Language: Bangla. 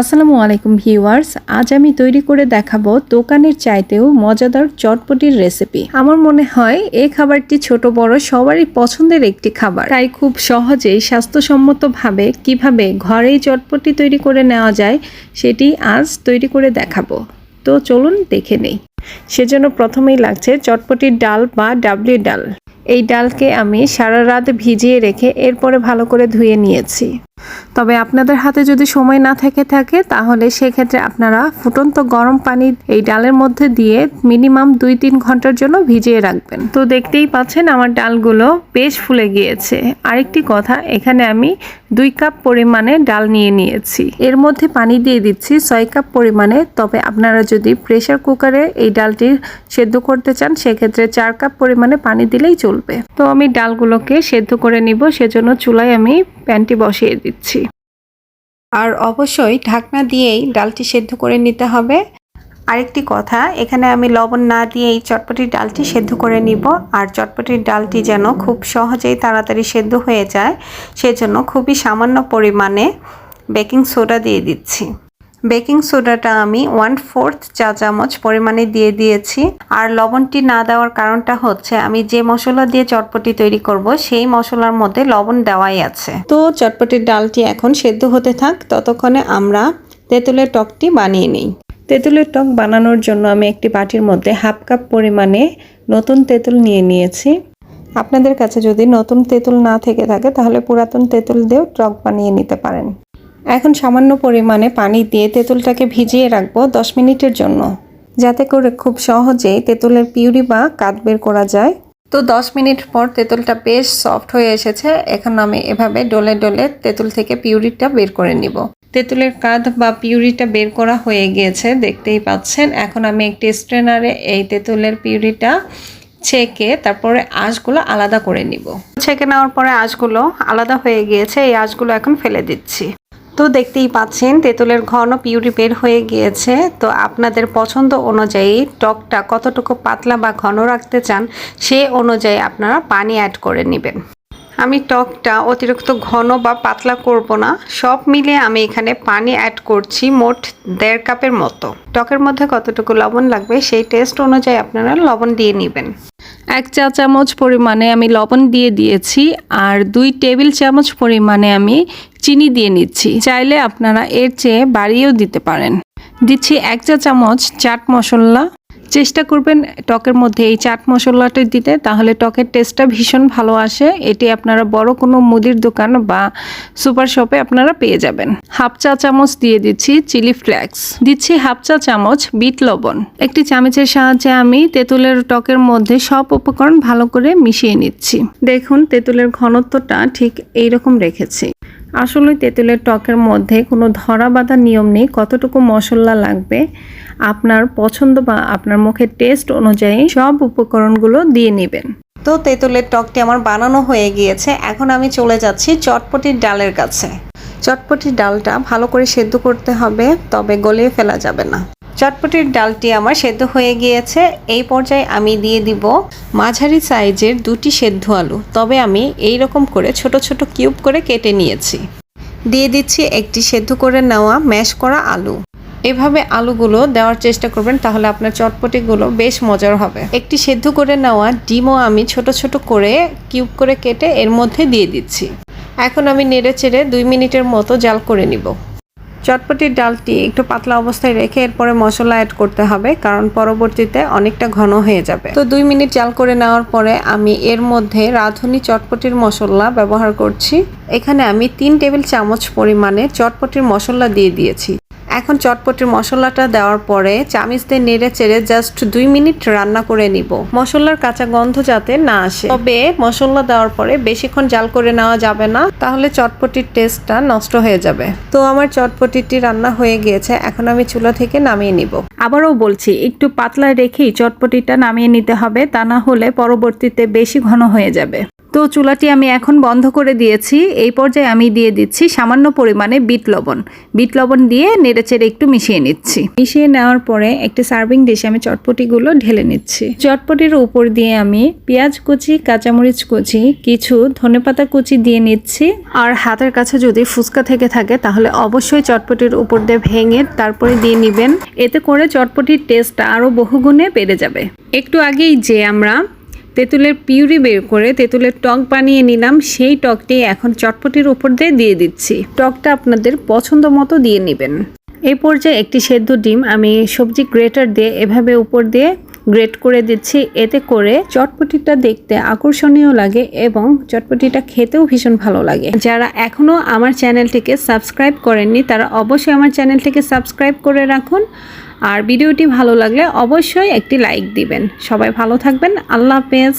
আসসালামু আলাইকুম ভিউয়ার্স, আজ আমি তৈরি করে দেখাবো দোকানের চাইতেও মজাদার চটপটির রেসিপি। আমার মনে হয় এই খাবারটি ছোট বড় সবারই পছন্দের একটি খাবার, তাই খুব সহজেই স্বাস্থ্যসম্মতভাবে কিভাবে ঘরেই চটপটি তৈরি করে নেওয়া যায় সেটি আজ তৈরি করে দেখাবো। তো চলুন দেখে নেই। সেজন্য প্রথমেই লাগছে চটপটির ডাল বা ডাবলি ডাল। এই ডালকে আমি সারা রাত ভিজিয়ে রেখে এরপরে ভালো করে ধুয়ে নিয়েছি। তবে আপনাদের হাতে যদি সময় না থাকে তাহলে সেক্ষেত্রে আপনারা ফুটন্ত গরম পানি এই ডালের মধ্যে দিয়ে মিনিমাম 2-3 ঘন্টার জন্য ভিজিয়ে রাখবেন। তো দেখতেই পাচ্ছেন আমার ডালগুলো বেশ ফুলে গিয়েছে। আরেকটি কথা, এখানে আমি 2 কাপ পরিমাণে ডাল নিয়ে নিয়েছি। এর মধ্যে পানি দিয়ে দিচ্ছি 6 কাপ পরিমাণে। তবে আপনারা যদি প্রেসার কুকারে এই ডালটি সেদ্ধ করতে চান সেক্ষেত্রে 4 কাপ পরিমাণে পানি দিলেই চলবে। তো আমি ডালগুলোকে সেদ্ধ করে নিব, সেজন্য চুলায় আমি প্যানটি বসিয়ে দিচ্ছি। আর অবশ্যই ঢাকনা দিয়েই ডালটি সেদ্ধ করে নিতে হবে। আরেকটি কথা, এখানে আমি লবণ না দিয়েই চটপটির ডালটি সেদ্ধ করে নিব। আর চটপটির ডালটি যেন খুব সহজেই তাড়াতাড়ি সেদ্ধ হয়ে যায় সেজন্য খুবই সামান্য পরিমাণে বেকিং সোডা দিয়ে দিচ্ছি। বেকিং সোডাটা আমি 1/4 চা চামচ পরিমাণে দিয়ে দিয়েছি। আর লবণটি না দেওয়ার কারণটা হচ্ছে আমি যে মশলা দিয়ে চটপটি তৈরি করব সেই মশলার মধ্যে লবণ দেওয়াই আছে। তো চটপটির ডালটি এখন সেদ্ধ হতে থাক, ততক্ষণে আমরা তেঁতুলের টকটি বানিয়ে নিই। তেঁতুলের টক বানানোর জন্য আমি একটি বাটির মধ্যে 1/2 কাপ পরিমাণে নতুন তেঁতুল নিয়ে নিয়েছি। আপনাদের কাছে যদি নতুন তেঁতুল না থেকে থাকে তাহলে পুরাতন তেঁতুল দিয়েও টক বানিয়ে নিতে পারেন। এখন সামান্য পরিমাণে পানি দিয়ে তেঁতুলটাকে ভিজিয়ে রাখবো 10 মিনিটের জন্য, যাতে করে খুব সহজেই তেঁতুলের পিউরি বা কাঠ বের করা যায়। তো 10 মিনিট পর তেঁতুলটা বেশ সফট হয়ে এসেছে। এখন আমি এভাবে ডলে ডলে তেঁতুল থেকে পিউরিটা বের করে নিব। তেঁতুলের কাঠ বা পিউরিটা বের করা হয়ে গিয়েছে, দেখতেই পাচ্ছেন। এখন আমি একটি স্ট্রেনারে এই তেঁতুলের পিউরিটা ছেঁকে তারপরে আঁশগুলো আলাদা করে নিব। ছেঁকে নেওয়ার পরে আঁশগুলো আলাদা হয়ে গিয়েছে, এই আঁশগুলো এখন ফেলে দিচ্ছি। তো দেখতেই পাচ্ছেন তেঁতুলের ঘন পিউরি বের হয়ে গিয়েছে। তো আপনাদের পছন্দ অনুযায়ী টকটা কতটুকু পাতলা বা ঘন রাখতে চান সে অনুযায়ী আপনারা পানি অ্যাড করে নেবেন। আমি টকটা অতিরিক্ত ঘন বা পাতলা করব না, সব মিলিয়ে আমি এখানে পানি অ্যাড করছি মোট 1.5 কাপের মতো। টকের মধ্যে কতটুকু লবণ লাগবে সেই টেস্ট অনুযায়ী আপনারা লবণ দিয়ে নেবেন। 1 চা চামচ পরিমাণে আমি লবণ দিয়ে দিয়েছি আর 2 টেবিল চামচ পরিমাণে আমি চিনি দিয়ে নিচ্ছি। চাইলে আপনারা এর চেয়ে বাড়িয়েও দিতে পারেন। দিচ্ছি 1 চা চামচ চাট মশলা। চেষ্টা করবেন টকের মধ্যে এই চাট মশলাটা দিতে, তাহলে টকের টেস্টটা ভীষণ ভালো আসে। এটি আপনারা বড় কোনো মুদির দোকান বা সুপার শপে আপনারা পেয়ে যাবেন। 1/2 চা চামচ দিয়ে দিচ্ছি চিলি ফ্লেক্স। দিচ্ছি 1/2 চা চামচ বিট লবণ। একটি চামচের সাহায্যে আমি তেঁতুলের টকের মধ্যে সব উপকরণ ভালো করে মিশিয়ে নিচ্ছি। দেখুন তেঁতুলের ঘনত্বটা ঠিক এইরকম রেখেছি। আসলে তেঁতুলের টকের মধ্যে কোনো ধরা বাঁধা নিয়ম নেই, কতটুকু মশলা লাগবে আপনার পছন্দ বা আপনার মুখের টেস্ট অনুযায়ী সব উপকরণগুলো দিয়ে নেবেন। তো তেঁতুলের টকটি আমার বানানো হয়ে গিয়েছে। এখন আমি চলে যাচ্ছি চটপটির ডালের কাছে। চটপটির ডালটা ভালো করে সেদ্ধ করতে হবে, তবে গলিয়ে ফেলা যাবে না। চটপটির ডালটি আমার সেদ্ধ হয়ে গিয়েছে। এই পর্যায়ে আমি দিয়ে দিব মাঝারি সাইজের 2টি সেদ্ধ আলু, তবে আমি এই রকম করে ছোট ছোট কিউব করে কেটে নিয়েছি। দিয়ে দিচ্ছি একটি সেদ্ধ করে নেওয়া ম্যাশ করা আলু। এভাবে আলুগুলো দেওয়ার চেষ্টা করবেন, তাহলে আপনার চটপটিগুলো বেশ মজার হবে। একটি সেদ্ধ করে নেওয়া ডিমও আমি ছোট ছোট করে কিউব করে কেটে এর মধ্যে দিয়ে দিচ্ছি। এখন আমি নেড়ে চেড়ে 2 মিনিটের মতো জাল করে নিব। চটপটির ডালটি একটু পাতলা অবস্থায় রেখে এরপরে মশলা অ্যাড করতে হবে, কারণ পরবর্তীতে অনেকটা ঘন হয়ে যাবে। তো 2 মিনিট জাল করে নেওয়ার পরে আমি এর মধ্যে রাঁধুনি চটপটির মশলা ব্যবহার করছি। এখানে আমি 3 টেবিল চামচ পরিমাণে চটপটির মশলা দিয়ে দিয়েছি। এখন চটপটির মশলাটা দেওয়ার পরে চামচ দিয়ে নেড়ে চেড়ে জাস্ট 2 মিনিট রান্না করে নিব, মশলার কাঁচা গন্ধ যাতে না আসে। তবে মশলা দেওয়ার পরে বেশিক্ষণ জাল করে নেওয়া যাবে না, তাহলে চটপটির টেস্টটা নষ্ট হয়ে যাবে। তো আমার চটপটিটি রান্না হয়ে গিয়েছে, এখন আমি চুলা থেকে নামিয়ে নিব। আবারও বলছি, একটু পাতলা রেখেই চটপটিটা নামিয়ে নিতে হবে, তা না হলে পরবর্তীতে বেশি ঘন হয়ে যাবে। তো চুলাটি আমি এখন বন্ধ করে দিয়েছি। এই পর্যায়ে আমি দিয়ে দিচ্ছি সামান্য পরিমাণে বিট লবণ দিয়ে নেড়েচেড়ে একটু মিশিয়ে নিচ্ছি। মিশিয়ে নেওয়ার পরে একটি সার্ভিং ডিশে আমি চটপটিগুলো ঢেলে নিচ্ছি। চটপটির উপর দিয়ে আমি পেঁয়াজ কুচি, কাঁচামরিচ কুচি, কিছু ধনেপাতা কুচি দিয়ে নিচ্ছি। আর হাতের কাছে যদি ফুচকা থেকে থাকে তাহলে অবশ্যই চটপটির উপর দিয়ে ভেঙে তারপরে দিয়ে নেবেন। এতে করে চটপটির টেস্টটা আরও বহুগুণে বেড়ে যাবে। একটু আগেই যে আমরা তেঁতুলের পিউরি বের করে তেঁতুলের টক বানিয়ে নিলাম, সেই টকটি এখন চটপটির উপর দিয়ে দিচ্ছি। টকটা আপনাদের পছন্দ মতো দিয়ে নেবেন। এই পর্যায়ে একটি সেদ্ধ ডিম আমি সবজি গ্রেটার দিয়ে এভাবে উপর দিয়ে গ্রেট করে দিচ্ছি। এতে করে চটপটিটা দেখতে আকর্ষণীয় লাগে এবং চটপটিটা খেতেও ভীষণ ভালো লাগে। যারা এখনও আমার চ্যানেলটিকে সাবস্ক্রাইব করেননি তারা অবশ্যই আমার চ্যানেলটিকে সাবস্ক্রাইব করে রাখুন। আর ভিডিওটি ভালো লাগলে অবশ্যই একটি লাইক দিবেন। সবাই ভালো থাকবেন। আল্লাহ হাফেজ।